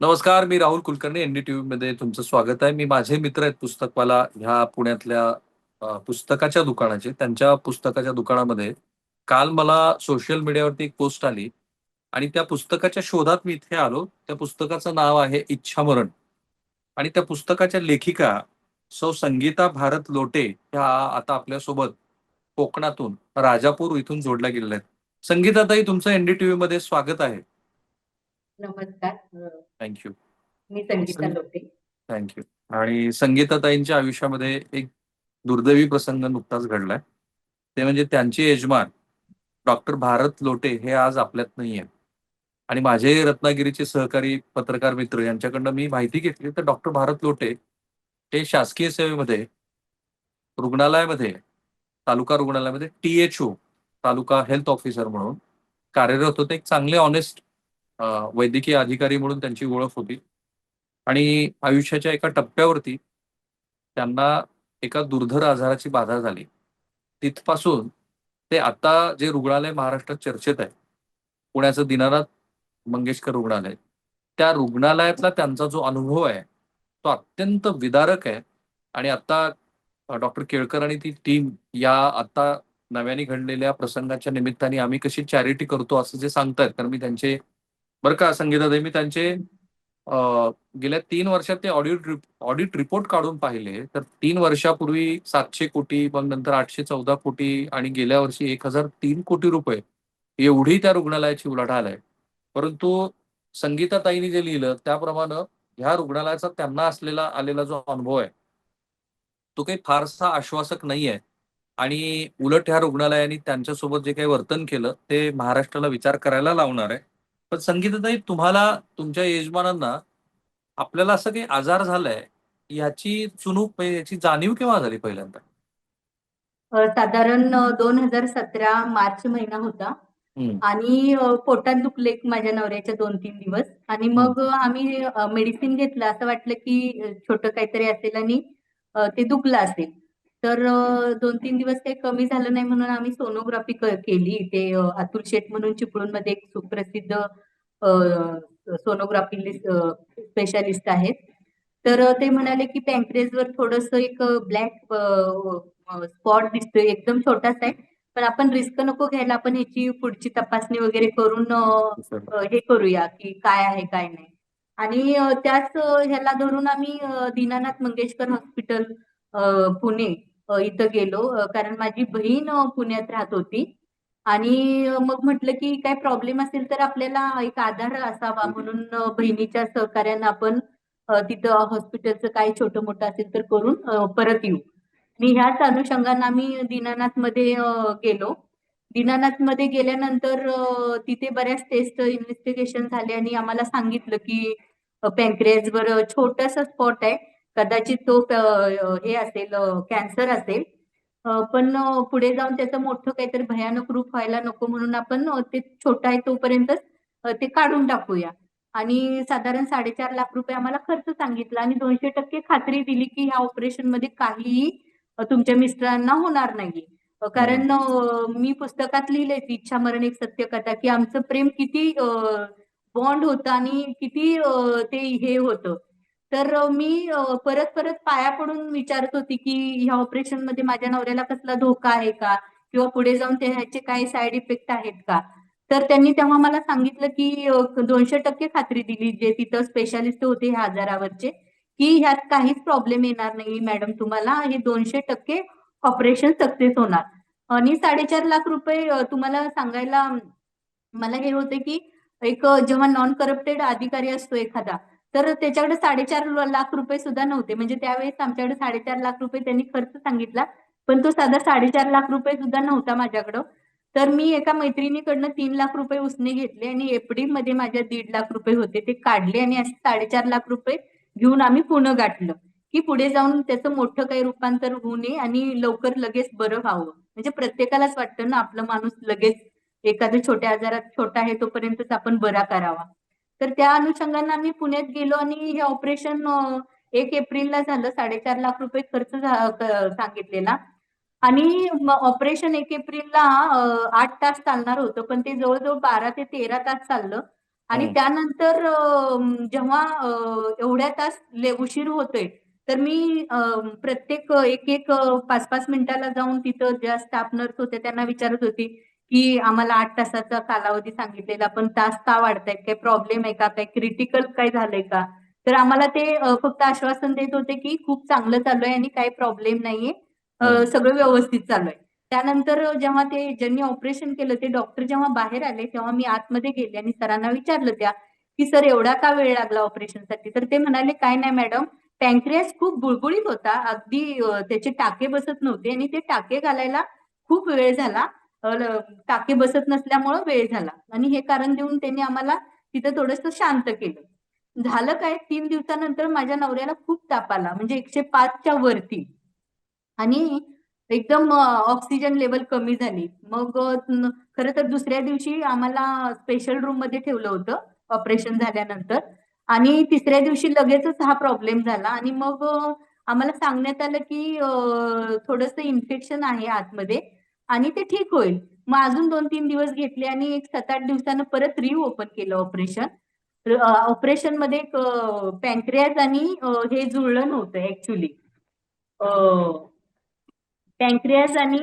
नमस्कार, मी राहुल कुलकर्णी. एनडीटीव्ही मध्ये तुमचं स्वागत आहे. मी माझे मित्र आहेत पुस्तकवाला ह्या पुण्यातल्या पुस्तकाच्या दुकानाचे. त्यांच्या पुस्तकाच्या दुकानामध्ये काल मला सोशल मीडियावरती एक पोस्ट आली आणि त्या पुस्तकाच्या शोधात मी इथे आलो. त्या पुस्तकाचं नाव आहे इच्छामरण आणि त्या पुस्तकाच्या लेखिका सौ संगीता भारत लोटे ह्या आता आपल्यासोबत कोकणातून, राजापूर इथून जोडल्या गेलेल्या आहेत. संगीताताई, तुमचं एनडीटीव्ही मध्ये स्वागत आहे. नमस्कार. Thank you. मी संगीता लोटे. थँक्यू. आणि संगीताताईंच्या आयुष्यामध्ये एक दुर्दैवी प्रसंग नुकताच घडलाय. ते म्हणजे त्यांचे यजमान डॉक्टर भारत लोटे हे आज आपल्यात नाहीये. आणि माझे रत्नागिरीचे सहकारी पत्रकार मित्र यांच्याकडनं मी माहिती घेतली तर डॉक्टर भारत लोटे हे शासकीय सेवेमध्ये रुग्णालयामध्ये, तालुका रुग्णालयामध्ये टीएचओ, तालुका हेल्थ ऑफिसर म्हणून कार्यरत होते. एक चांगले ऑनेस्ट वैद्यकीय अधिकारी म्हणून त्यांची ओळख होती. आणि आयुष्याच्या एका टप्प्यावरती त्यांना एका दुर्धर आजाराची बाधा झाली. तिथपासून ते आता जे रुग्णालय महाराष्ट्रात चर्चेत आहे, पुण्याचं दीनानाथ मंगेशकर रुग्णालय, त्या रुग्णालयातला त्यांचा जो अनुभव आहे, तो अत्यंत विदारक आहे. आणि आता डॉक्टर केळकर आणि ती टीम या आता नव्याने घडलेल्या प्रसंगाच्या निमित्ताने आम्ही कशी चॅरिटी करतो असं जे सांगतायत, कारण मी त्यांचे बरं का संगीताताई, मी त्यांचे अ, गेल्या 3 वर्षात ते ऑडिट रिपोर्ट काढून पाहिले तर 3 वर्षापूर्वी 700 कोटी, मग नंतर 814 कोटी आणि गेल्या वर्षी 1003 कोटी रुपये एवढी त्या रुग्णालयाची उलाढाल आहे. परंतु संगीताताईंनी जे लिहिलं त्याप्रमाणे ह्या रुग्णालयाचा त्यांना आलेला जो अनुभव आहे तो काही फारसा आश्वासक नाहीये. आणि उलट ह्या रुग्णालयाने त्यांच्यासोबत जे काही वर्तन केलं ते महाराष्ट्राला विचार करायला लावणार आहे. पण संगीताताई, तुम्हाला तुमच्या यजमानांना आपल्याला असं काही आजार झालाय याची चुणूक म्हणजे याची जाणीव केव्हा झाली पहिल्यांदा? साधारण 2017 मार्च महिना होता हम्म, आणि पोटात दुखले माझ्या नवऱ्याच्या 2-3 दिवस आणि हम्म, मग आम्ही मेडिसिन घेतलं. असं वाटलं की छोटं काहीतरी असेल आणि ते दुखलं असेल. तर 2-3 दिवस काही कमी झालं नाही म्हणून आम्ही सोनोग्राफी केली. ते अतुल शेठ म्हणून चिपळूणमध्ये एक सुप्रसिद्ध सोनोग्राफी स्पेशालिस्ट आहेत. तर ते म्हणाले की पॅन्क्रियाजवर थोडंसं एक ब्लॅक स्पॉट दिसतोय, एकदम छोटाच आहे, पण आपण रिस्क नको घ्यायला, आपण ह्याची पुढची तपासणी वगैरे करून सर. हे करूया की काय आहे काय नाही. आणि त्याच ह्याला धरून आम्ही दीनानाथ मंगेशकर हॉस्पिटल पुणे इथं गेलो, कारण माझी बहीण पुण्यात राहत होती. आणि मग म्हटलं की काय प्रॉब्लेम असेल तर आपल्याला एक आधार असावा म्हणून बहिणीच्या सहकार्यानं आपण तिथं हॉस्पिटलचं काही छोटं मोठं असेल तर करून परत येऊ. मी ह्याच अनुषंगाने आम्ही दीनानाथ मध्ये गेलो. दीनानाथ मध्ये गेल्यानंतर तिथे बऱ्याच टेस्ट इन्व्हेस्टिगेशन झाले आणि आम्हाला सांगितलं की पॅन्क्रियाजवर छोटासा स्पॉट आहे, कदाचित तो हे असेल, कॅन्सर असेल. पण पुढे जाऊन त्याचं मोठं काहीतरी भयानक रूप व्हायला नको म्हणून आपण ते छोटा आहे तोपर्यंत ते काढून टाकूया. आणि साधारण 4.5 लाख रुपये आम्हाला खर्च सांगितला आणि 200% खात्री दिली की ह्या ऑपरेशन मध्ये काहीही तुमच्या मिस्टरांना होणार नाही. कारण मी पुस्तकात लिहिलंय इच्छा मरण एक सत्य कथा, की आमचं प्रेम किती बॉन्ड होतं आणि किती ते हे होतं. तर मी परत परत पाया पडून विचारत होती की ह्या ऑपरेशन मध्ये माझ्या नवऱ्याला कसला धोका आहे का, किंवा पुढे जाऊन ह्याचे काही साईड इफेक्ट आहेत का. तर त्यांनी तेव्हा मला सांगितलं की 200% खात्री दिली, जे तिथं स्पेशालिस्ट होते ह्या आजारावरचे, की ह्यात काहीच प्रॉब्लेम येणार नाही मॅडम, तुम्हाला हे 200% ऑपरेशन सक्सेस होणार. आणि 4.5 लाख रुपये तुम्हाला सांगायला मला हे होते की एक जेव्हा नॉन करप्टेड अधिकारी असतो एखादा, तर त्याच्याकडे 4.5 लाख रुपये सुद्धा नव्हते. म्हणजे त्यावेळेस आमच्याकडे 4.5 लाख रुपये त्यांनी खर्च सांगितला, पण तो साधा 4.5 लाख रुपये सुद्धा नव्हता माझ्याकडं. तर मी एका मैत्रिणीकडनं 3 लाख रुपये उसने घेतले आणि एफडी मध्ये माझ्या 1.5 लाख रुपये होते, ते काढले आणि असे 4.5 लाख रुपये घेऊन आम्ही पुणे गाठलं, की पुढे जाऊन त्याचं मोठं काही रूपांतर होऊ नये आणि लवकर लगेच बरं व्हावं. म्हणजे प्रत्येकालाच वाटतं ना आपलं माणूस लगेच एखाद्या छोट्या आजारात, छोटा आहे तोपर्यंतच आपण बरा करावा. तर त्या अनुषंगाने आम्ही पुण्यात गेलो आणि हे ऑपरेशन 1 एप्रिलला झालं. 4.5 लाख रुपये खर्च सांगितलेला. आणि ऑपरेशन 1 एप्रिलला 8 तास चालणार होतं, पण ते जवळजवळ 12 ते 13 तास चाललं. आणि त्यानंतर जेव्हा एवढ्या तास उशीर होतोय, तर मी प्रत्येक एक 5-5 मिनिटाला जाऊन तिथं ज्या स्टाफ नर्स होत्या त्यांना विचारत होती, की आम्हाला 8 तासाचा कालावधी सांगितलेला, पण तास का वाढतायत? काही प्रॉब्लेम आहे का? काही क्रिटिकल काय झालंय का? तर आम्हाला ते फक्त आश्वासन देत होते, की खूप चांगलं चालू आहे आणि काही प्रॉब्लेम नाहीये. सगळं व्यवस्थित चालू आहे. त्यानंतर जेव्हा ते ज्यांनी ऑपरेशन केलं ते डॉक्टर जेव्हा बाहेर आले, तेव्हा मी आतमध्ये गेले आणि सरांना विचारलं त्या, की "सर एवढा का वेळ लागला ऑपरेशनसाठी?" तर ते म्हणाले, "काय नाही मॅडम, पॅनक्रियास खूप बुळबुळीत होता. अगदी त्याचे टाके बसत नव्हते आणि ते टाके घालायला खूप वेळ झाला. टाके बसत नसल्यामुळं वेळ झाला." आणि हे कारण देऊन त्यांनी आम्हाला तिथं थोडंसं शांत केलं. झालं काय 3 दिवसानंतर माझ्या नवऱ्याला खूप ताप आला, म्हणजे 105च्या वरती. आणि एकदम ऑक्सिजन लेवल कमी झाली. मग खरं तर दुसऱ्या दिवशी आम्हाला स्पेशल रूममध्ये ठेवलं होतं ऑपरेशन झाल्यानंतर आणि तिसऱ्या दिवशी लगेचच हा प्रॉब्लेम झाला आणि मग आम्हाला सांगण्यात आलं, की थोडंसं इन्फेक्शन आहे आतमध्ये आणि ते ठीक होईल. मग अजून 2-3 दिवस घेतले आणि एक 7-8 दिवसानं परत रिओपन केलं ऑपरेशन. ऑपरेशनमध्ये एक पॅनक्रियाज आणि हे जुळलं नव्हतं ॲक्चुअली. पॅनक्रियास आणि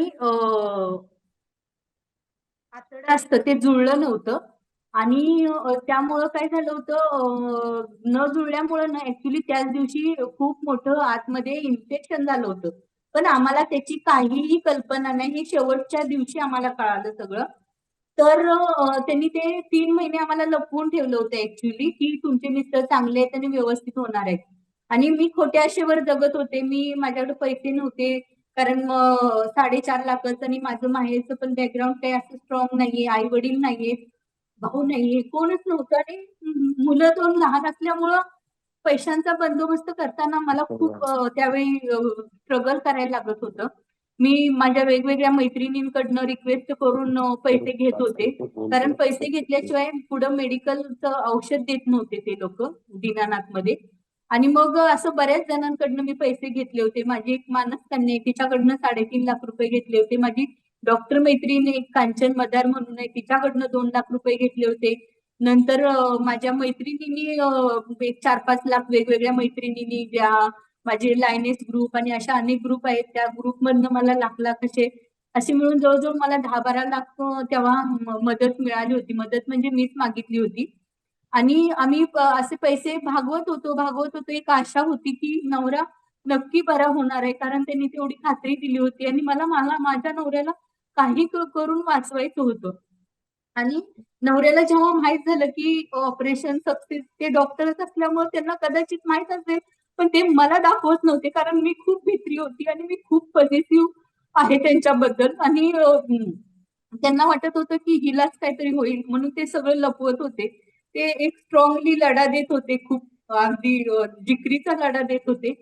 आतडं असतं ते जुळलं नव्हतं आणि त्यामुळं काय झालं होतं न जुळल्यामुळं ना ऍक्च्युली त्याच दिवशी खूप मोठं आतमध्ये इन्फेक्शन झालं होतं. पण आम्हाला त्याची काहीही कल्पना नाही. हे शेवटच्या दिवशी आम्हाला कळालं सगळं. तर त्यांनी ते 3 महिने आम्हाला लपवून ठेवलं होतं ऍक्च्युली, की तुमचे मिस्टर चांगले आहेत आणि व्यवस्थित होणार आहेत. आणि मी खोट्या आशेवर जगत होते. माझ्याकडे पैसे नव्हते. कारण 4.5 लाखाचं आणि माझं माहेरचं पण बॅकग्राऊंड काही असं स्ट्रॉंग नाहीये. आई-वडील नाहीयेत, भाऊ नाहीये, कोणच नव्हतं आणि मुलं 2 लहान असल्यामुळं पैशांचा बंदोबस्त करताना मला खूप त्यावेळी स्ट्रगल करायला लागत होतं. मी माझ्या वेगवेगळ्या मैत्रिणींकडनं रिक्वेस्ट करून पैसे घेत होते. कारण पैसे घेतल्याशिवाय पुढं मेडिकलचं औषध देत नव्हते ते लोकं दीनानाथमध्ये. आणि मग असं बऱ्याच जणांकडनं मी पैसे घेतले होते. माझी एक मानस कन्या आहे, तिच्याकडनं 3.5 लाख रुपये घेतले होते. माझी डॉक्टर मैत्रीण एक कांचन मदार म्हणून आहे, तिच्याकडनं 2 लाख रुपये घेतले होते. नंतर माझ्या मैत्रिणींनी एक 4-5 लाख वेगवेगळ्या मैत्रिणींनी ज्या माझे लायनेस ग्रुप आणि अशा अनेक ग्रुप आहेत, त्या ग्रुपमधनं मला लाख-लाख असे मिळून जवळ-जवळ मला 10-12 लाख तेव्हा मदत मिळाली होती. मदत म्हणजे मीच मागितली होती. आणि आम्ही असे पैसे भागवत होतो. एक आशा होती, की नवरा नक्की बरा होणार आहे. कारण त्यांनी तेवढी खात्री दिली होती आणि मला मला माझ्या नवऱ्याला काही करून वाचवायचं होतं. आणि नवऱ्याला जेव्हा माहित झालं, की ऑपरेशन सक्सेस ते डॉक्टरच असल्यामुळे त्यांना कदाचित माहित असेल, पण ते मला दाखवत नव्हते. कारण मी खूप भित्री होती आणि मी खूप पॉझिटिव्ह आहे त्यांच्याबद्दल आणि त्यांना वाटत होतं, की हिलाच काहीतरी होईल म्हणून ते सगळं लपवत होते. ते एक स्ट्रॉंगली लढा देत होते. खूप अगदी जिकरीचा लढा देत होते.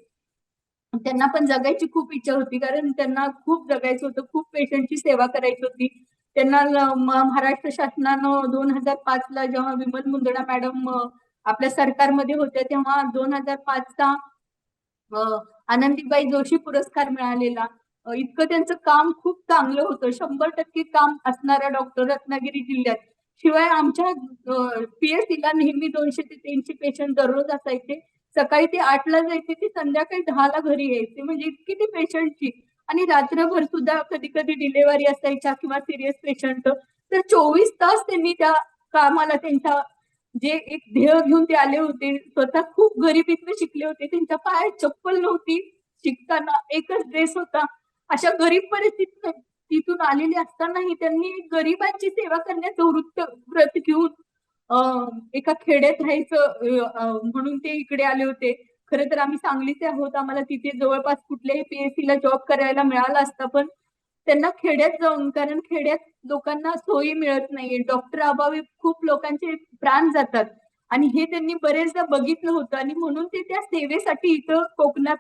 त्यांना पण जगायची खूप इच्छा होती. कारण त्यांना खूप जगायचं होतं. खूप पेशंटची सेवा करायची होती. त्यांना महाराष्ट्र शासनानं 2005 ला जेव्हा विमल मुंदडा मॅडम आपल्या सरकारमध्ये होत्या, तेव्हा 2005चा आनंदीबाई जोशी पुरस्कार मिळालेला. इतकं त्यांचं काम खूप चांगलं होतं. 100% काम असणारा डॉक्टर रत्नागिरी जिल्ह्यात. शिवाय आमच्या पीएससीला नेहमी 200 ते 300 पेशंट दररोज असायचे. सकाळी ते 8ला जायचे, ते संध्याकाळी 10ला घरी यायचे. म्हणजे इतकी ती पेशंटची आणि रात्रभर सुद्धा कधी-कधी डिलिव्हरी असायच्या किंवा सीरियस पेशंट तर 24 तास त्यांनी त्या कामाला त्यांच्या जे एक ध्येय घेऊन ते आले होते. स्वतः खूप गरिबीतनं शिकले होते. त्यांच्या पायात चप्पल नव्हती. शिकताना एकच ड्रेस होता. अशा गरीब परिस्थितीत तिथून आलेले असतानाही त्यांनी गरिबांची सेवा करण्याचं व्रत घेऊन एका खेड्यात राहायचं म्हणून ते इकडे आले होते. खरं तर आम्ही सांगलीचे आहोत. आम्हाला तिथे जवळपास कुठल्याही पीएससीला जॉब करायला मिळाला असता, पण त्यांना खेड्यात जाऊन कारण खेड्यात लोकांना सोयी मिळत नाहीये. डॉक्टर अभावी खूप लोकांचे प्राण जातात आणि हे त्यांनी बरेचदा बघितलं होतं आणि म्हणून ते त्या सेवेसाठी इथं कोकणात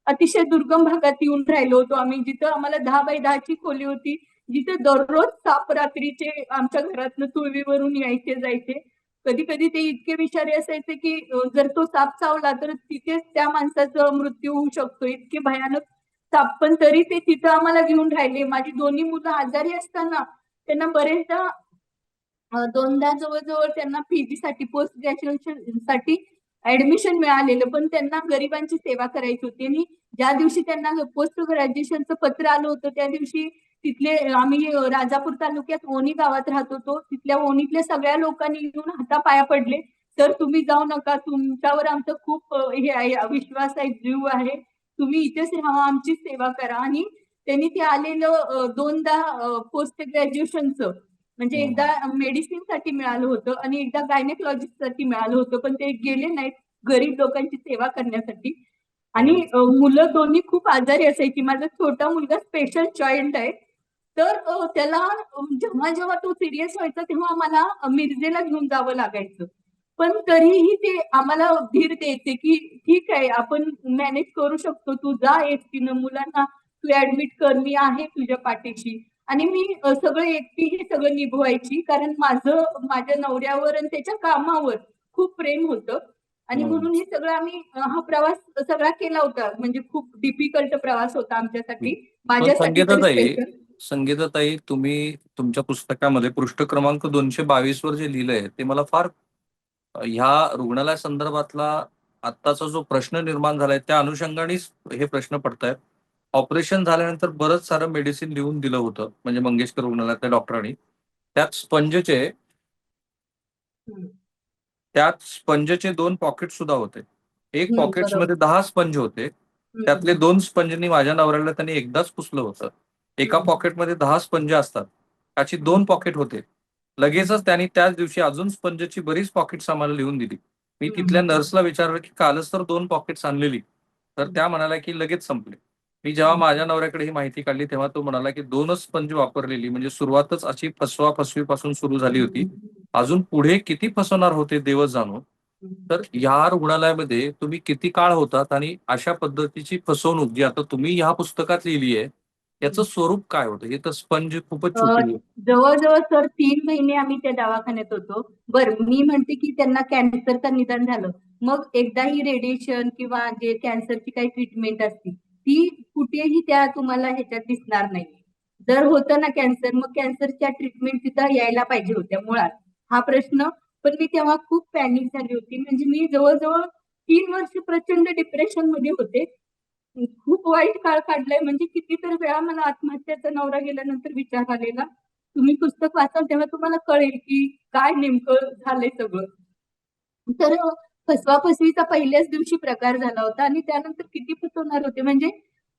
अतिशय दुर्गम भागात येऊन राहिलो होतो आम्ही. जिथं आम्हाला 10 बाय 10 ची खोली होती. जिथे दररोज साप रात्रीचे आमच्या घरातनं तुळवीवरून यायचे जायचे. कधी-कधी ते इतके विषारी असायचे, की जर तो साप चावला तर तिथेच त्या माणसाचा मृत्यू होऊ शकतो. इतके भयानक साप. पण तरी ते तिथं आम्हाला घेऊन राहिले. माझी दोन्ही मुलं आजारी असताना त्यांना बरेचदा दोनदा जवळजवळ त्यांना पीजी साठी, पोस्ट ग्रॅज्युएशन साठी ऍडमिशन मिळालेलं, पण त्यांना गरिबांची सेवा करायची होती. आणि ज्या दिवशी त्यांना पोस्ट ग्रॅज्युएशनचं पत्र आलं होतं त्या दिवशी तिथले, आम्ही राजापूर तालुक्यात ओणी गावात राहत होतो, तिथल्या ओणीतल्या सगळ्या लोकांनी येऊन हातापाया पडले. तर तुम्ही जाऊ नका, तुमच्यावर आमचं खूप हे आहे, विश्वास आहे, जीव आहे, तुम्ही इथेच राहा, आमची सेवा करा. आणि त्यांनी ते आलेलं दोनदा पोस्ट ग्रॅज्युएशनचं, म्हणजे एकदा मेडिसिन साठी मिळालं होतं आणि एकदा गायनेकॉलॉजिस्ट साठी मिळालं होतं, पण ते गेले नाहीत गरीब लोकांची सेवा करण्यासाठी. आणि मुलं दोन्ही खूप आजारी असायची. माझा छोटा मुलगा स्पेशल चाइल्ड आहे, तर त्याला जेव्हा जेव्हा तो सिरियस व्हायचा तेव्हा मला मिरजेला घेऊन जावं लागायचं. पण तरीही ते आम्हाला धीर द्यायचे की ठीक आहे, आपण मॅनेज करू शकतो, तू जा एकटीनं, मुलांना तू ऍडमिट कर, मी आहे तुझ्या पाठीशी. आणि मी सगळं एकटी हे सगळं निभवायची, कारण माझ्या नवऱ्यावर आणि त्याच्या कामावर खूप प्रेम होतं. आणि म्हणून हे सगळं आम्ही हा प्रवास सगळा केला होता. म्हणजे खूप डिफिकल्ट प्रवास होता आमच्यासाठी, पण माझ्यासाठी तर स्पेशल. संगीताताई, तुम्ही तुमच्या पुस्तकामध्ये पृष्ठ क्रमांक 222 वर जे लिहिलंय ते मला फार ह्या रुग्णालया संदर्भातला आत्ताचा जो प्रश्न निर्माण झालाय त्या अनुषंगानेच हे प्रश्न पडतायत. ऑपरेशन झाल्यानंतर बरंच सारं मेडिसिन लिहून दिलं होतं, म्हणजे मंगेशकर रुग्णालयातल्या डॉक्टरांनी. त्यात स्पंजचे त्यात स्पंजचे 2 पॉकेट सुद्धा होते. एक बरोबर. पॉकेट्समध्ये 10 स्पंज होते. त्यातले 2 स्पंजनी माझ्या नवऱ्याला त्यांनी एकदाच पुसलं होतं. एका पॉकेटमध्ये 10 स्पंज असतात, त्याची 2 पॉकेट होते. लगेचच त्यांनी त्याच दिवशी अजून स्पंजची बरीच पॉकेट्स आम्हाला लिहून दिली. मी तिथल्या नर्सला विचारलं की कालच तर 2 पॉकेट्स आणलेली, तर त्या म्हणाल्या की लगेच संपले. मी जेव्हा माझ्या नवऱ्याकडे ही माहिती काढली तेव्हा तो म्हणाला की 2च स्पंज वापरलेली, म्हणजे सुरुवातच अशी फसवाफसवीपासून सुरू झाली होती. अजून पुढे किती फसवणार होते देवच जाणो. तर या रुग्णालयामध्ये तुम्ही किती काळ होतात आणि अशा पद्धतीची फसवणूक जी आता तुम्ही ह्या पुस्तकात लिहिली आहे, याचं स्वरूप काय होतं? हे तर स्पंज खूपच छोटी आहे. जवळजवळ सर 3 महिने आम्ही त्या दवाखान्यात होतो. बरं, मी म्हणते की त्यांना कॅन्सरचं निदान झालं, मग एकदा ही रेडिएशन किंवा जे कॅन्सरची काही ट्रीटमेंट असती ती कुठेही त्या तुम्हाला ह्याच्यात दिसणार नाही. जर होतं ना कॅन्सर, मग कॅन्सरच्या ट्रीटमेंट तिथं यायला पाहिजे होत्या मुळात, हा प्रश्न. पण मी तेव्हा खूप पॅनिक झाली होती, म्हणजे मी जवळजवळ 3 वर्ष प्रचंड डिप्रेशन मध्ये होते. खूप वाईट काळ काढलाय, म्हणजे कितीतरी वेळा मला आत्महत्याचा नवरा गेल्यानंतर विचार आलेला. तुम्ही पुस्तक वाचाल तेव्हा तुम्हाला कळेल की काय नेमकं झालंय सगळं. तर फसवाफसवीचा पहिल्याच दिवशी प्रकार झाला होता आणि त्यानंतर किती फसवणार होते, म्हणजे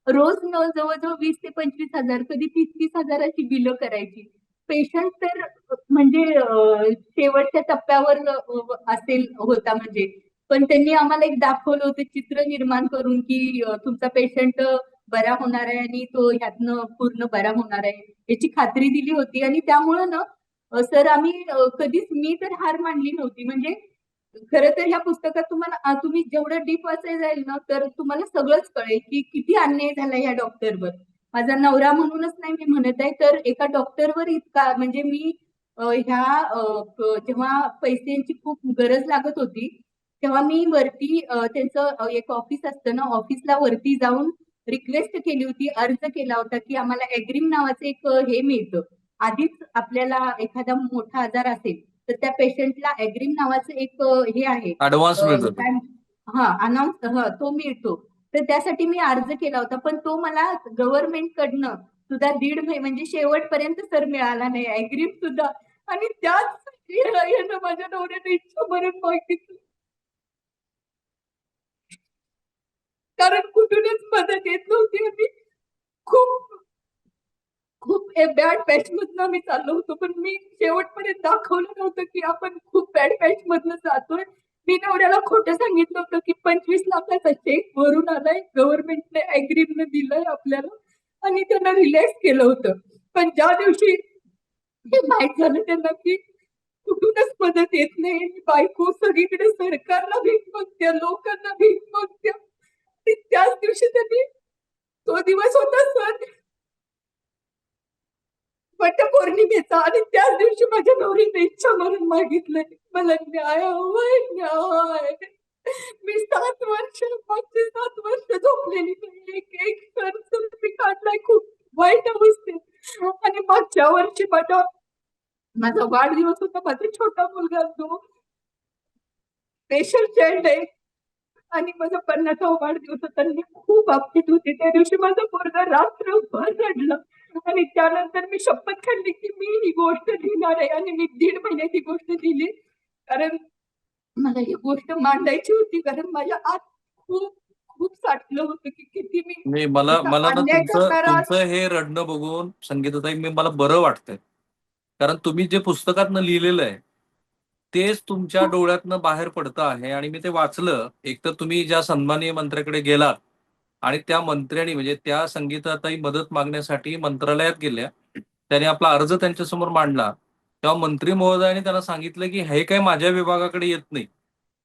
रोज जवळजवळ 20,000 ते 25,000, कधी 30,000-30,000ची बिलं करायची. पेशंट तर म्हणजे शेवटच्या टप्प्यावर असेल होता म्हणजे. पण त्यांनी आम्हाला एक दाखवलं होतं चित्र निर्माण करून की तुमचा पेशंट बरा होणार आहे आणि तो ह्यातनं पूर्ण बरा होणार आहे याची खात्री दिली होती. आणि त्यामुळं ना सर आम्ही कधीच, मी तर हार मानली नव्हती. म्हणजे खरं तर ह्या पुस्तकात तुम्हाला तुम्ही जेवढं डीप वाचायला जाईल ना तर तुम्हाला सगळंच कळेल की किती अन्याय झाला या डॉक्टरवर. माझा नवरा म्हणूनच नाही मी म्हणत आहे, तर एका डॉक्टरवर इतका, म्हणजे मी जेव्हा पैशांची खूप गरज लागत होती तेव्हा मी वरती त्यांचं एक ऑफिस असतं ना, ऑफिसला वरती जाऊन रिक्वेस्ट केली होती, अर्ज केला होता की आम्हाला एग्रीम नावाचं एक हे मिळतं. आधीच आपल्याला एखादा मोठा आजार असेल तर त्या पेशंटला एग्रीम नावाचं एक हे आहे, ऍडव्हान्स मिळतं. हा अनाऊन्स, तो मिळतो. तर त्यासाठी मी अर्ज केला होता, पण तो मला गव्हर्नमेंट कडनं सुद्धा 1.5 महिने, म्हणजे शेवटपर्यंत सर मिळाला नाही एग्रीम सुद्धा. आणि त्याच माझ्या नवऱ्याने इच्छा मरण मागितली, कारण कुठूनच मदत येत नव्हती. आणि खूप खूप बॅड पॅच मधनं आम्ही चाललो होतो, पण मी शेवटपर्यंत दाखवलं नव्हतं की आपण खूप बॅड पॅच मधनं जातोय. मी नवऱ्याला खोटं सांगितलं होतं की 25 लाखाचा चेक भरून आलाय, गव्हर्नमेंटने अग्रीमने दिलंय आपल्याला, आणि त्यांना रिलॅक्स केलं होतं. पण ज्या दिवशी हे माहित झालं त्यांना की कुठूनच मदत येत नाही, बायको सगळीकडे सरकारला भीक मागत्या, लोकांना भीक मागत्या, आणि त्याच दिवशी त्यांनी, तो दिवस होता सण वटपौर्णिमेचा, आणि त्याच दिवशी माझ्या नवरीने इच्छा मरण मागितलंय. मला न्याय हवाय, न्याय. मी 7 वर्ष, मागचे 7 वर्ष झोपलेली नाही, एक क्षण मी काढलाय खूप वाईट अवस्थेत. आणि मागच्या वर्षी माझ्या माझा वाढदिवस होता, माझा छोटा मुलगा तो स्पेशल चाइल्ड आहे आणि माझा 50वा वाढदिवस होता. मी खूप अपसेट होते त्या दिवशी. माझा पोरगा रात्रभर रडला आणि त्यानंतर मी शपथ खाल्ली की मी ही गोष्ट लिहिणार आहे आणि मी 1.5 महिन्यात ही गोष्ट लिहिली. कारण मला ही गोष्ट मांडायची होती, कारण माझ्या आत खूप खूप साठलं होतं की किती मी मी मला असा मला ना अन्याय तुमचं करणारा. तुमचं हे रडणं बघून संगीताताई मला बरं वाटतंय. कारण तुम्ही जे पुस्तकातनं लिहिलेलं आहे तेच तुमच्या डोळ्यातनं बाहेर पडतं आहे आणि मी ते वाचलं. एक तर तुम्ही ज्या सन्माननीय मंत्र्याकडे गेलात आणि त्या मंत्र्यांनी म्हणजे त्या संगीताताई मदत मागण्यासाठी मंत्रालयात गेल्या. त्याने आपला अर्ज त्यांच्यासमोर मांडला. तेव्हा मंत्री महोदयाने त्यांना सांगितलं की हे काही माझ्या विभागाकडे येत नाही.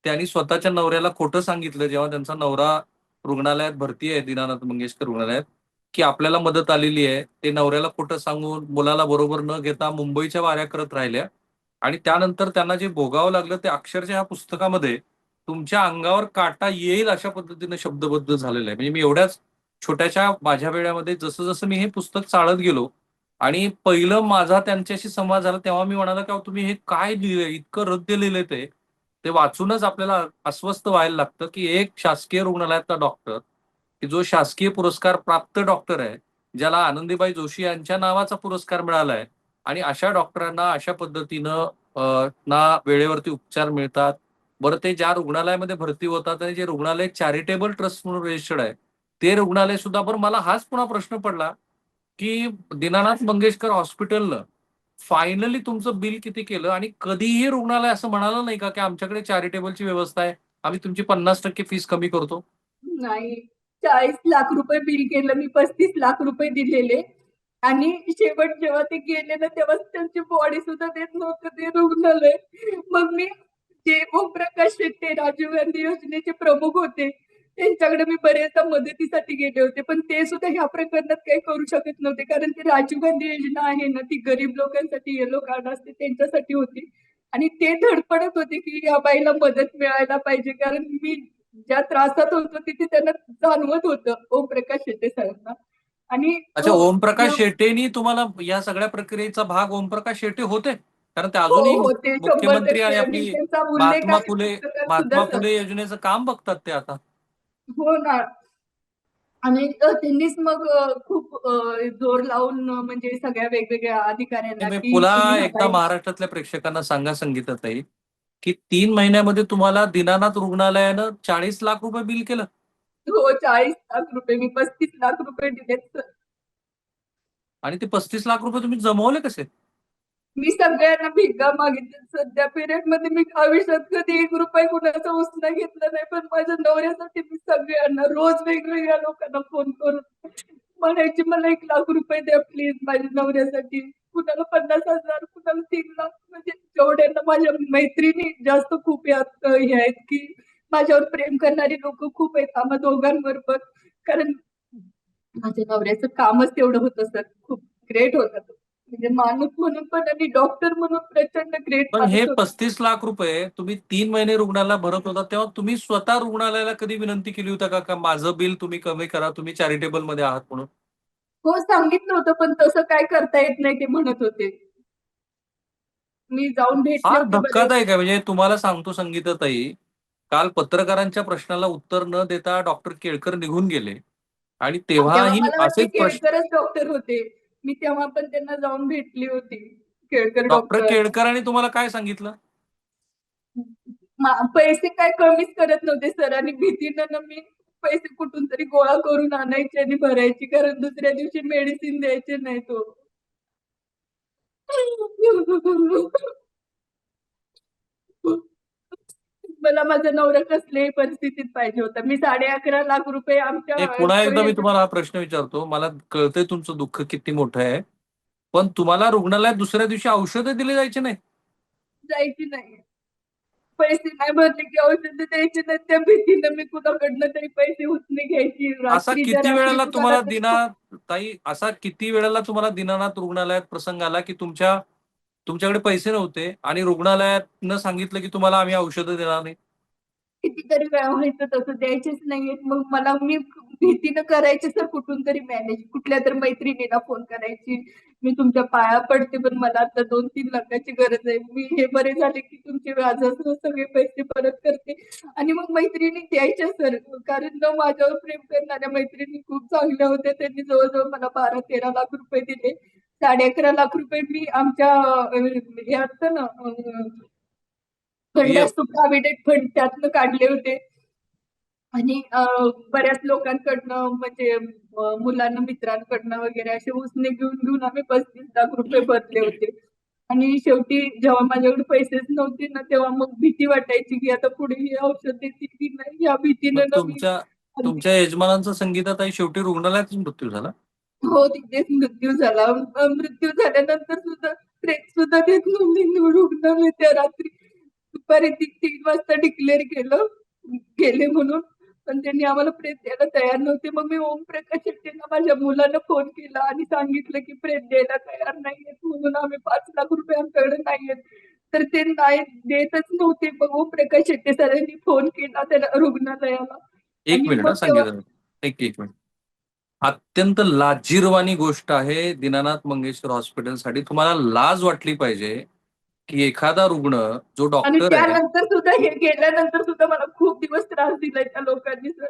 त्यांनी स्वतःच्या नवऱ्याला खोटं सांगितलं जेव्हा त्यांचा नवरा रुग्णालयात भरती आहे दीनानाथ मंगेशकर रुग्णालयात, की आपल्याला मदत आलेली आहे. ते नवऱ्याला खोटं सांगून मुलाला बरोबर न घेता मुंबईच्या वाऱ्या करत राहिल्या आणि त्यानंतर त्यांना जे भोगावं लागलं ते अक्षरशः ह्या पुस्तकामध्ये तुमच्या अंगावर काटा येईल अशा पद्धतीने शब्दबद्ध झालेलं आहे. म्हणजे मी एवढ्याच छोट्याशा माझ्या वेळामध्ये जसं जसं मी हे पुस्तक चाळत गेलो आणि पहिलं माझा त्यांच्याशी संवाद झाला तेव्हा मी म्हणाला की तुम्ही हे काय लिहिलंय, इतकं रद्द लिहिलंय ते वाचूनच आपल्याला अस्वस्थ व्हायला लागतं की एक शासकीय रुग्णालयातला डॉक्टर की जो शासकीय पुरस्कार प्राप्त डॉक्टर आहे, ज्याला आनंदीबाई जोशी यांच्या नावाचा पुरस्कार मिळालाय आणि अशा डॉक्टरांना अशा पद्धतीनं ना वेळेवरती उपचार मिळतात. बरं ते ज्या रुग्णालयामध्ये भरती होतात आणि जे रुग्णालय चॅरिटेबल ट्रस्ट म्हणून रजिस्टर्ड आहे ते रुग्णालय सुद्धा. बरं मला हाच पुन्हा प्रश्न पडला की दीनानाथ मंगेशकर हॉस्पिटलनं फायनली तुमचं बिल किती केलं आणि कधीही रुग्णालय असं म्हणालं नाही का की आमच्याकडे चॅरिटेबलची व्यवस्था आहे, आम्ही तुमची 50% फीस कमी करतो? नाही, 40 लाख रुपये बिल केलं मी, 35 लाख रुपये दिलेले आणि शेवट जेव्हा ते गेले ना तेव्हा त्यांची बॉडी सुद्धा देत नव्हतं ते रुग्णालय. मग मी जे ओमप्रकाश शेट्टे राजीव गांधी योजनेचे प्रमुख होते त्यांच्याकडे मी बरेचदा मदतीसाठी गेले होते, पण ते सुद्धा ह्या प्रकरणात काही करू शकत नव्हते. कारण ती राजीव गांधी योजना आहे ना ती गरीब लोकांसाठी येलो कार्ड असते त्यांच्यासाठी होती आणि ते धडपडत होते की या बाईला मदत मिळायला पाहिजे. कारण मी ज्या त्रासात होतो तिथे त्यांना जाणवत होतं ओमप्रकाश शेट्टे साहेबांना. आणि अच्छा, ओमप्रकाश शेट्टेनी तुम्हाला या सगळ्या प्रक्रियेचा भाग ओमप्रकाश शेट्टे होते? कारण ते हो अजूनही हो, ते मुख्यमंत्री 100% आणि आणि आपली त्यांचा उल्लेख महात्मा आहे फुले पुस्तकात सुद्धा महात्मा सर. फुले योजनेचं काम बघतात ते आता. हो ना. आणि त्यांनीच मग खूप जोर लावून म्हणजे सगळ्या वेगवेगळ्या अधिकाऱ्यांना मी की तुम्ही पुन्हा ह्या एकदा बाई. महाराष्ट्रातल्या प्रेक्षकांना सांगा संगीताताई की 3 महिन्यामध्ये तुम्हाला दीनानाथ रुग्णालयानं 40 लाख रुपये बिल केलं. हो, 40 लाख रुपये, मी 35 लाख रुपये दिलेत सर. आणि ते 35 लाख रुपये तुम्ही जमवले कसे? मी सगळ्यांना भिका मागितल्या. सध्या पिरियड मध्ये मी आयुष्यात कधी 1 रुपया कुणाचा उसने घेतला नाही, पण माझ्या नवऱ्यासाठी मी सगळ्यांना रोज वेगवेगळ्या लोकांना फोन करून म्हणायची मला 1 लाख रुपये द्या प्लीज माझ्या नवऱ्यासाठी. कुणाला 50,000, कुणाला 3 लाख, म्हणजे जेवढ्यांना माझ्या मैत्रिणी जास्त खूप यात हे आहेत की माझ्यावर प्रेम करणारी लोक खूप आहेत आम्हा दोघांवर पण. कारण माझ्या नवऱ्याचं कामच तेवढं होतं सर. खूप ग्रेट होता तो. म्हणजे माणूस म्हणून पण आणि डॉक्टर म्हणून प्रचंड ग्रेट पण हे माणूस होता. 35 लाख रुपये तुम्ही 3 महिने रुग्णाला भरत होता तेव्हा तुम्ही स्वतः रुग्णालयाला कधी विनंती केली होता का माझं बिल तुम्ही कमी करा, तुम्ही चॅरिटेबल मध्ये आहात म्हणून? हो, सांगितलं होतं, पण तसं काय करता येत नाही ते म्हणत होते. मी जाऊन भेटले फार होते बरेच. धक्कादायक आहे. म्हणजे तुम्हाला सांगतो संगीताताई, काल पत्रकारांच्या प्रश्नाला उत्तर न देता डॉक्टर केळकर निघून गेले आणि तेव्हा तेव्हाही मला वाटते असेच प्रश्न. केळकरच डॉक्टर होते. मी तेव्हा पण त्यांना जाऊन भेटली होती. Kelkar doctor doctor. केळकरांनी तुम्हाला काय सांगितलं? पैसे काय कमीच करत नव्हते सर आणि भीतीनं ना मी पैसे कुठून तरी गोळा करून आणायचे आणि भरायची, कारण दुसऱ्या दिवशी मेडिसिन द्यायचे नाही तो. मला माझा नवरा कसल्याही परिस्थितीत पाहिजे होता. मी 11.5 लाख रुपये आमच्या पुन्हा एकदा मी तुम्हाला हा प्रश्न विचारतो. मला कळतंय तुमचं दुःख किती मोठं आहे. पण तुम्हाला रुग्णालयात दुसऱ्या दिवशी औषधं दिली जायची नाही? जायची नाही. पैसे नाही भरले की औषधं द्यायची नाही. त्या भीतीनं मी कुणाकडनं तरी पैसे उसने घ्यायची. असा रात्रीच्या किती रात्री वेळेला कुणाला तुम्हाला तरी ताई, असा किती वेळेला तुम्हाला दीनानाथ रुग्णालयात प्रसंग आला की तुमच्याकडे पैसे नव्हते आणि रुग्णालयातनं सांगितलं की तुम्हाला आम्ही औषधं देणार नाही? कितीतरी वेळा व्हायचं तसं, द्यायचेच नाहीयेत. मग मला मी भीतीनं करायची सर, कुठून तरी मॅनेज, कुठल्या तर मैत्रिणीला फोन करायची, मी तुमच्या पाया पडते पण मला आता 2-3 लाखाची गरज आहे, मी हे बरे झाले की तुमचे व्याजासह सगळे पैसे परत करते. आणि मग मैत्रिणी द्यायच्या सर, कारण न माझ्यावर प्रेम करणाऱ्या मैत्रिणी खूप चांगल्या होत्या, त्यांनी जवळजवळ मला 12-13 लाख रुपये दिले. 11.5 लाख रुपये मी आमच्या हे असतं ना फंड पीएफ असतो प्रॉव्हिडंट फंड, त्यातनं काढले होते. आणि बऱ्याच लोकांकडनं म्हणजे मुलांना मित्रांकडनं वगैरे असे उसने घेऊन घेऊन आम्ही 35 लाख रुपये भरले होते. आणि शेवटी जेव्हा माझ्याकडे पैसेच नव्हते ना, तेव्हा मग भीती वाटायची की आता पुढे हे औषध देतील की नाही, या मग भीतीनं ना मी तुमच्या अगदी. तुमच्या यजमानांचा संगीताताई शेवटी रुग्णालयातच मृत्यू झाला. हो, तिथेच मृत्यू झाला. मृत्यू झाल्यानंतर सुद्धा प्रेत सुद्धा देत नव्हते रुग्णालय त्या रात्री. दुपारी 3 वाजता डिक्लेअर केलं गेले म्हणून, पण त्यांनी आम्हाला प्रेत द्यायला तयार नव्हते. मग मी ओमप्रकाश शेट्टींना माझ्या मुलानं फोन केला आणि सांगितलं की प्रेत द्यायला तयार नाहीयेत म्हणून, आम्ही 5 लाख रुपये आमच्याकडे नाहीयेत. तर ते नाही देतच नव्हते. मग ओमप्रकाश शेट्टी सरांनी फोन केला त्या रुग्णालयाला एक आणि मिनिट मग हा तेव्हा संगीता, एक मिनिट. अत्यंत लाजिरवाणी गोष्ट आहे दीनानाथ मंगेशकर हॉस्पिटलसाठी. तुम्हाला लाज वाटली पाहिजे की एखादा रुग्ण जो आणि डॉक्टर आहे. त्यानंतर सुद्धा हे गेल्यानंतर सुद्धा मला खूप दिवस त्रास दिलाय त्या लोकांनी सर.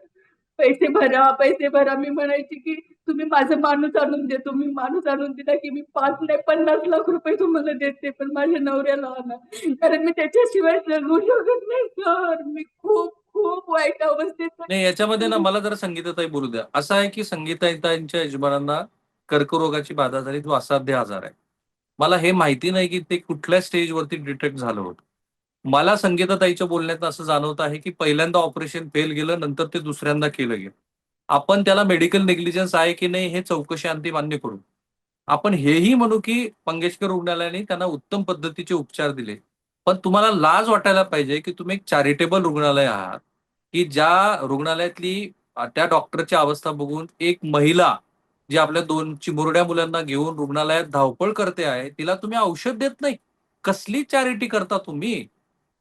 पैसे भरा, पैसे भरा. मी म्हणायची की तुम्ही माझं माणूस आणून द्या. तुम्ही माणूस आणून दिला की मी 5 नाही 50 लाख रुपये तुम्हाला देते, पण माझ्या नवऱ्याला आणा. कारण मी त्याच्याशिवाय जगू शकत नाही सर. मी खूप खूप वाईट अवस्थेत नाही, याच्यामध्ये ना आहे. मला जरा संगीताताई बोलू द्या. असं आहे की संगीताताईंच्या यजमानांना कर्करोगाची बाधा झाली, तो असाध्य आजार आहे. मला हे माहिती नाही की ते कुठल्या स्टेजवरती डिटेक्ट झालं होतं. मला संगीताताईच्या बोलण्यात असं जाणवत आहे की पहिल्यांदा ऑपरेशन फेल गेलं, नंतर ते दुसऱ्यांदा केलं गेलं. आपण त्याला मेडिकल नेग्लिजन्स आहे की नाही हे चौकशी अंती मान्य करू. आपण हेही म्हणू की मंगेशकर रुग्णालयाने त्यांना उत्तम पद्धतीचे उपचार दिले. पण तुम्हाला लाज वाटायला पाहिजे की तुम्ही एक चॅरिटेबल रुग्णालय आहात, की ज्या रुग्णालयातली त्या डॉक्टरची अवस्था बघून एक महिला जी आपल्या 2 चिमुरड्या मुलांना घेऊन रुग्णालयात धावपळ करते आहे, तिला तुम्ही औषध देत नाही. कसली चॅरिटी करता तुम्ही?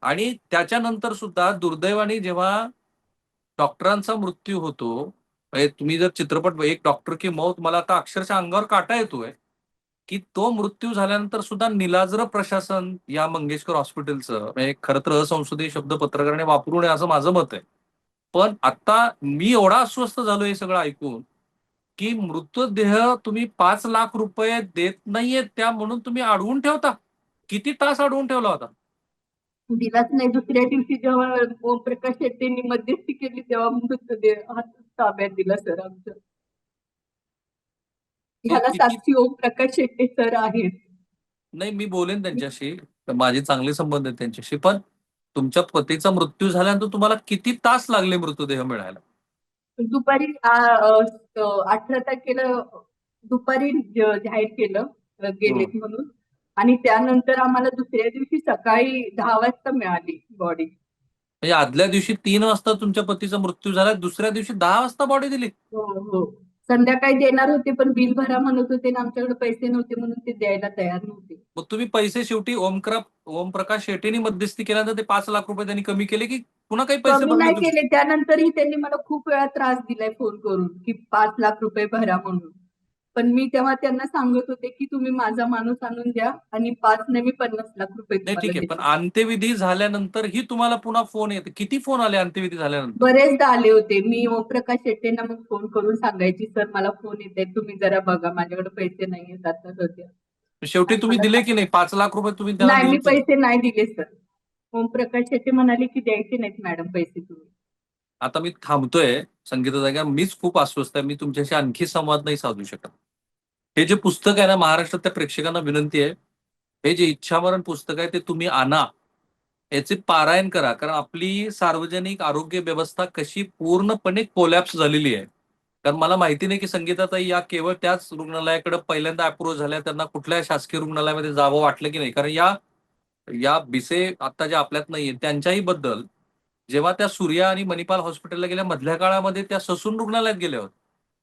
आणि त्याच्यानंतर सुद्धा दुर्दैवाने जेव्हा डॉक्टरांचा मृत्यू होतो, म्हणजे तुम्ही जर चित्रपट एक डॉक्टर की मौत, मला आता अक्षरशः अंगावर काटा येतोय, की तो मृत्यू झाल्यानंतर सुद्धा निलाजरं प्रशासन या मंगेशकर हॉस्पिटलचं, म्हणजे खरं तर असंसदीय शब्द पत्रकाराने वापरू नये असं माझं मत आहे. पण आता मी एवढा अस्वस्थ झालो हे सगळं ऐकून, की मृतदेह तुम्ही 5 लाख रुपये देत नाहीयेत त्या म्हणून तुम्ही अडवून ठेवता. किती तास अडवून ठेवला होता? दिलाच नाही. दुसऱ्या दिवशी जेव्हा ओमप्रकाश शेट्टींनी मध्यस्थी केली तेव्हा मृतदेह हातात ताब्यात दिला सर आमच्या. ह्याला किती साक्षी ओमप्रकाश शेट्टी सर आहेत. नाही, मी बोलेन त्यांच्याशी. माझे चांगले संबंध आहेत त्यांच्याशी. पण तुमच्या पतीचा मृत्यू झाल्यानंतर तुम्हाला किती तास लागले मृतदेह मिळायला? दुपारी 18 तारखेला दुपारी जाहीर केलं हं. गेलेत म्हणून. आणि त्यानंतर आम्हाला दुसऱ्या दिवशी सकाळी 10 वाजता मिळाली बॉडी. म्हणजे आदल्या दिवशी 3 वाजता तुमच्या पतीचा मृत्यू झाला, दुसऱ्या दिवशी 10 वाजता बॉडी दिली. हो, हो. संध्याकाळी देणार होते पण बिल भरा म्हणत होते आणि आमच्याकडे पैसे नव्हते म्हणून ते द्यायला तयार नव्हते. मग तुम्ही पैसे शेवटी ओमप्रकाश शेट्टींनी मध्यस्थी केल्यानंतर ते 5 लाख रुपये त्यांनी कमी केले की पुन्हा काही पैसे कमी भरले नाही तुम्ही? केले. त्यानंतरही त्यांनी मला खूप वेळा त्रास दिलाय फोन करून की 5 लाख रुपये भरा म्हणून. पण मी तेव्हा त्यांना सांगत होते की तुम्ही माझा माणूस आणून द्या आणि 5 नाही मी 50 लाख रुपये नाही, तुम्हाला ठीक आहे. पण देते. अंत्यविधी झाल्यानंतरही तुम्हाला पुन्हा फोन येते. किती फोन आले अंत्यविधी झाल्यानंतर? बरेचदा आले होते. मी ओमप्रकाश शेट्टींना मग फोन करून सांगायची, सर मला फोन येते, तुम्ही जरा बघा, माझ्याकडे पैसे नाहीयेत आता सध्या. शेवटी आणि तुम्ही मला दिले की नाही 5 लाख रुपये तुम्ही त्यांना नाही, मी दिले? पैसे नाही दिले सर. ओमप्रकाश शेट्टी म्हणाले की द्यायचे नाहीत मॅडम पैसे तुम्ही. आता मी थांबतोय संगीता जागा, मीच खूप अस्वस्थ आहे. मी तुमच्याशी आणखी संवाद नाही साधू शकत. हे जे पुस्तक आहे ना, महाराष्ट्रातल्या प्रेक्षकांना विनंती आहे, हे जे इच्छामरण पुस्तक आहे ते तुम्ही आणा. याचे पारायण करा. कारण आपली सार्वजनिक आरोग्य व्यवस्था कशी पूर्णपणे कोलॅप्स झालेली आहे. कारण मला माहिती नाही की संगीताताई या केवळ त्याच रुग्णालयाकडे पहिल्यांदा अप्रोच झाल्या, त्यांना कुठल्या शासकीय रुग्णालयामध्ये जावं वाटलं की नाही. कारण या या बिसे आता ज्या आपल्यात नाहीये त्यांच्याही बद्दल जेव्हा त्या सूर्या आणि मणिपाल हॉस्पिटलला गेल्या मधल्या काळामध्ये त्या ससून रुग्णालयात गेल्या होत्या.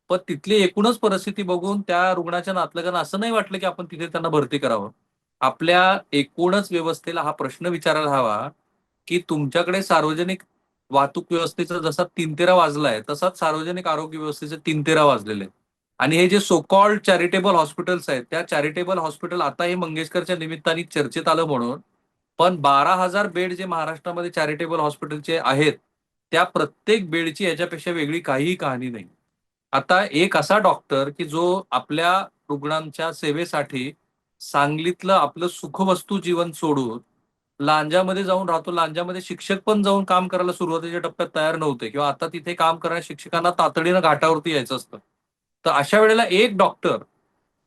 पण तिथली एकूणच परिस्थिती बघून त्या रुग्णाच्या नातलगांना असं नाही वाटलं की आपण तिथे त्यांना भरती करावं. आपल्या एकूणच व्यवस्थेला हा प्रश्न विचारायला हवा की तुमच्याकडे सार्वजनिक वाहतूक व्यवस्थेचा जसा तीनतेरा वाजलाय तसाच सार्वजनिक आरोग्य व्यवस्थेचे तीनतेरा वाजलेले आहेत. आणि हे जे सो कॉल्ड चॅरिटेबल हॉस्पिटल्स आहेत त्या चॅरिटेबल हॉस्पिटल आता हे मंगेशकरच्या निमित्ताने चर्चेत आलं म्हणून, पण 12,000 बेड जे महाराष्ट्रामध्ये चॅरिटेबल हॉस्पिटलचे आहेत त्या प्रत्येक बेडची याच्यापेक्षा वेगळी काहीही कहाणी नाही. आता एक असा डॉक्टर की जो आपल्या रुग्णांच्या सेवेसाठी सांगलीतलं आपलं सुखवस्तू जीवन सोडून लांजामध्ये जाऊन राहतो. लांजामध्ये शिक्षक पण जाऊन काम करायला सुरुवातीच्या टप्प्यात तयार नव्हते किंवा आता तिथे काम करणाऱ्या शिक्षकांना तातडीनं घाटावरती यायचं असतं. तर अशा वेळेला एक डॉक्टर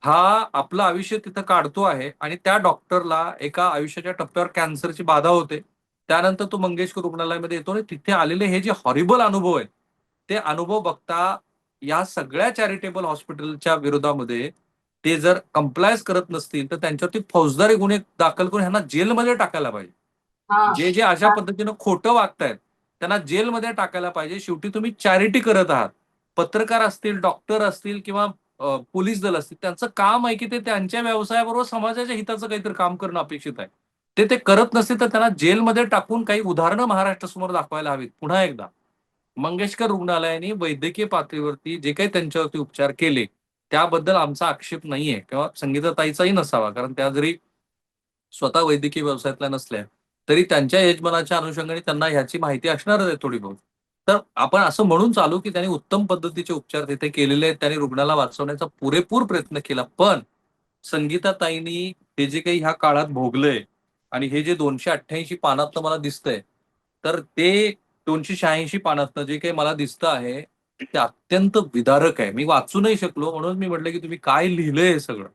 हा आपलं आयुष्य तिथं काढतो आहे आणि त्या डॉक्टरला एका आयुष्याच्या टप्प्यावर कॅन्सरची बाधा होते. त्यानंतर तो मंगेशकर रुग्णालयामध्ये येतो आणि तिथे आलेले हे जे हॉरिबल अनुभव आहेत ते अनुभव बघता या सगळ्या चॅरिटेबल हॉस्पिटलच्या विरोधामध्ये ते जर कंप्लायन्स करत नसतील तर त्यांच्यावरती फौजदारी गुन्हे दाखल करून ह्यांना जेलमध्ये टाकायला पाहिजे. हा जे जे अशा पद्धतीनं खोटं वागतायत त्यांना जेलमध्ये टाकायला पाहिजे. शेवटी तुम्ही चॅरिटी करत आहात. पत्रकार असतील, डॉक्टर असतील किंवा पोलीस दल असतील त्यांचं काम आहे की ते त्यांच्या व्यवसायाबरोबर समाजाच्या हिताचं काहीतरी काम करणं अपेक्षित आहे. ते करत नसतील तर त्यांना जेलमध्ये टाकून काही उदाहरणं महाराष्ट्रासमोर दाखवायला हवीत. पुन्हा एकदा मंगेशकर रुग्णालयाने वैद्यकीय पातळीवरती जे काही त्यांच्यावरती उपचार केले त्याबद्दल आमचा आक्षेप नाहीये किंवा संगीताताईचाही नसावा, कारण त्या जरी स्वतः वैद्यकीय व्यवसायातल्या नसल्या तरी त्यांच्या यजमानाच्या अनुषंगाने त्यांना ह्याची माहिती असणारच आहे थोडी बहुत. तर आपण असं म्हणून चालू की त्यांनी उत्तम पद्धतीचे उपचार तिथे केलेले आहेत. त्यांनी रुग्णाला वाचवण्याचा पुरेपूर प्रयत्न केला. पण संगीताताईंनी हे जे काही ह्या काळात भोगलंय आणि हे जे 288 पानातनं मला दिसतंय तर ते 286 पानातनं जे काही मला दिसतं आहे ते अत्यंत विदारक आहे. मी वाचू नाही शकलो म्हणून मी म्हटलं की तुम्ही काय लिहिलंय हे सगळं.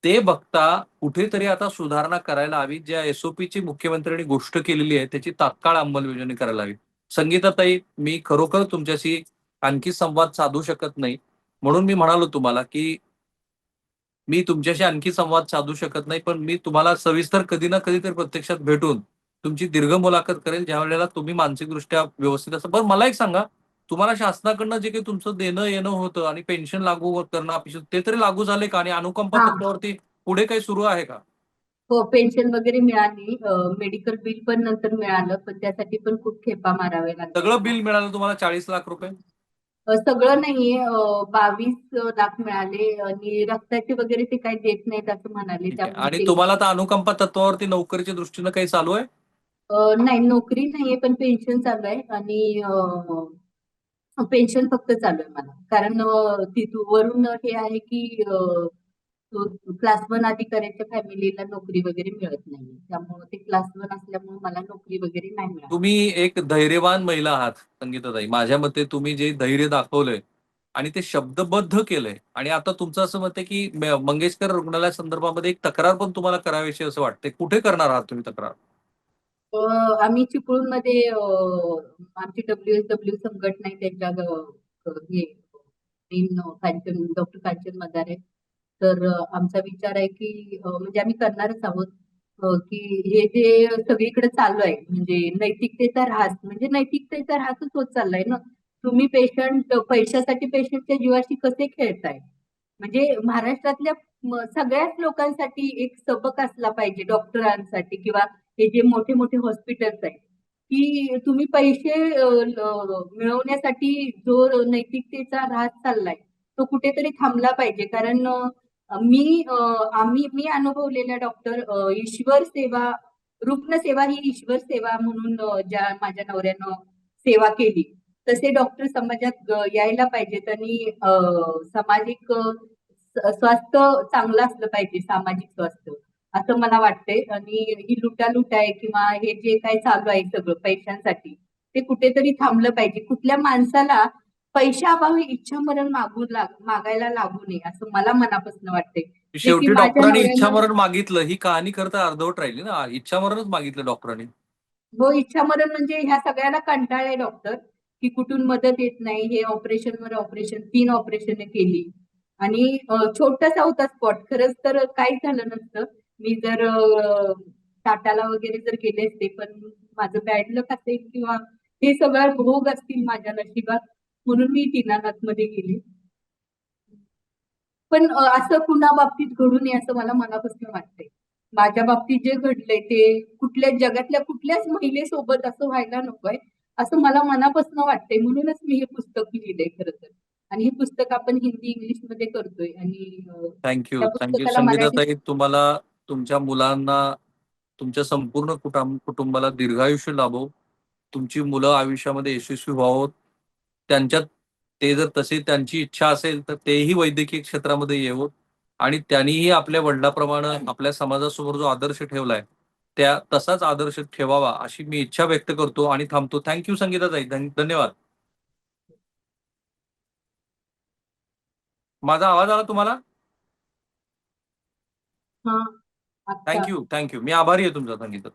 ते बघता कुठेतरी आता सुधारणा करायला हवी. ज्या एसओपीची मुख्यमंत्र्यांनी गोष्ट केलेली आहे त्याची तात्काळ अंमलबजावणी करायला हवी. संगीताताई, मी खरोखर तुमच्याशी आणखी संवाद साधू शकत नाही म्हणून मी म्हणालो तुम्हाला की मी तुमच्याशी आणखी संवाद साधू शकत नाही, पण मी तुम्हाला सविस्तर कधी ना कधीतरी प्रत्यक्षात भेटून तुमची दीर्घ मुलाखत करेल ज्या वेळेला तुम्ही मानसिकदृष्ट्या व्यवस्थित असाल. पण मला एक सांगा, तुम्हाला शासनाकडनं जे काही तुमचं देणं येणं होतं आणि पेन्शन लागू करणं अपेक्षित ते तरी लागू झाले का? आणि अनुकंपा हा तत्वावरती पुढे काही सुरू आहे का? हो, पेन्शन वगैरे मिळाली. मेडिकल बिल पण नंतर मिळालं, पण त्यासाठी पण खूप खेपा माराव्या लागल्या सगळं मला. बिल मिळालं तुम्हाला 40 लाख रुपये? सगळं नाहीये. 22 लाख मिळाले आणि रक्ताचे वगैरे ते काही देत नाहीत असं म्हणाले, ठीक आहे. त्यामुळे आणि ते तुम्हाला आता अनुकंपा तत्वावरती नोकरीच्या दृष्टीनं काही चालू आहे? नाही, नोकरी नाहीये पण पेन्शन चालू आहे आणि पेन्शन फक्त चालू आहे मला. कारण तिथून वरून हे आहे की क्लास वन अधिकाऱ्याच्या फॅमिलीला नोकरी वगैरे मिळत नाही. त्यामुळे ते क्लास वन असल्यामुळे मला नोकरी वगैरे नाही मिळाली. तुम्ही एक धैर्यवान महिला आहात संगीताताई. माझ्या मते तुम्ही जे धैर्य दाखवलंय आणि ते शब्दबद्ध केलंय आणि आता तुमचं असं मत आहे की मंगेशकर रुग्णालया संदर्भामध्ये एक तक्रार पण तुम्हाला करावीशी असं वाटते. कुठे करणार आहात तुम्ही तक्रार? अ, आम्ही चिपळूणमध्ये आमची WSW संघटना आहे त्यांच्या हे मेन कांचन डॉक्टर कांचन मदारे. तर आमचा विचार आहे की म्हणजे आम्ही करणारच आहोत की हे जे सगळीकडे चालू आहे म्हणजे नैतिकतेचा ऱ्हास म्हणजे नैतिकतेचा ऱ्हासच होत चाललाय ना. तुम्ही पेशंट पैशासाठी पेशंटच्या जीवाशी कसे खेळताय? म्हणजे महाराष्ट्रातल्या सगळ्याच लोकांसाठी एक सबक असला पाहिजे डॉक्टरांसाठी किंवा हे जे मोठे मोठे हॉस्पिटल्स आहेत की तुम्ही पैसे मिळवण्यासाठी जो नैतिकतेचा ऱ्हास चाललाय तो कुठेतरी थांबला पाहिजे. कारण मी अनुभवलेल्या डॉक्टर ईश्वर सेवा रुग्णसेवा ही ईश्वर सेवा म्हणून ज्या माझ्या नवऱ्यानं सेवा केली तसे डॉक्टर समाजात यायला पाहिजेत आणि सामाजिक स्वास्थ्य चांगलं असलं पाहिजे, सामाजिक स्वास्थ्य असं मला वाटतंय. आणि ही लुटालूट आहे किंवा हे जे काही चालू आहे सगळं पैशांसाठी ते कुठेतरी थांबलं पाहिजे. कुठल्या माणसाला पैशाअभावी इच्छामरण मागायला लागू नये असं मला मनापासून वाटतंय. जे की शेवटी माझ्या डॉक्टरांनी नवऱ्यानं इच्छामरण मागितलं ही कहाणी खरं तर अर्धवट राहिली ना. इच्छामरणच मागितलं डॉक्टरांनी. हो, इच्छामरण म्हणजे ह्या सगळ्याला कंटाळले डॉक्टर की कुठून मदत येत नाही. हे ऑपरेशनवर ऑपरेशन 3 ऑपरेशन केली आणि छोटासा होता स्पॉट. खरंच तर काहीच झालं नसतं. मी जर टाटाला वगैरे जर गेले असते, पण माझं बॅड लक असेल किंवा हे सगळं भोग असतील माझ्या नशिबात म्हणून मी दीनानाथमध्ये गेले. पण असं कुणा बाबतीत घडू नये असं मला मनापासून वाटतंय. माझ्या बाबतीत जे घडलंय ते कुठल्या जगातल्या कुठल्याच महिलेसोबत असं व्हायला नकोय. असं मला मनापासून वाटतंय. म्हणूनच मी हे पुस्तक लिहिलंय खरं तर. आणि हे पुस्तक आपण हिंदी, इंग्लिशमध्ये करतोय आणि थँक्यू त्या थँक्यू पुस्तकाला मराठीत संगीताताई. तुम्हाला, तुमच्या मुलांना, तुमच्या संपूर्ण कुटुंबाला दीर्घायुष्य लाभो. तुमची मुलं आयुष्यामध्ये यशस्वी व्हावं. त्यांच्यात ते जर तसे त्यांची इच्छा असेल तर तेही वैद्यकीय क्षेत्रामध्ये येवो आणि त्यांनीही आपल्या वडिलांप्रमाणे आपल्या समाजासमोर जो आदर्श ठेवलाय त्या तसाच आदर्श ठेवावा अशी मी इच्छा व्यक्त करतो आणि थांबतो. थँक्यू संगीताताई. धन्यवाद. माझा आवाज आला तुम्हाला? हां, आता थँक्यू थँक्यू. मी आभारी आहे तुमचा संगीता.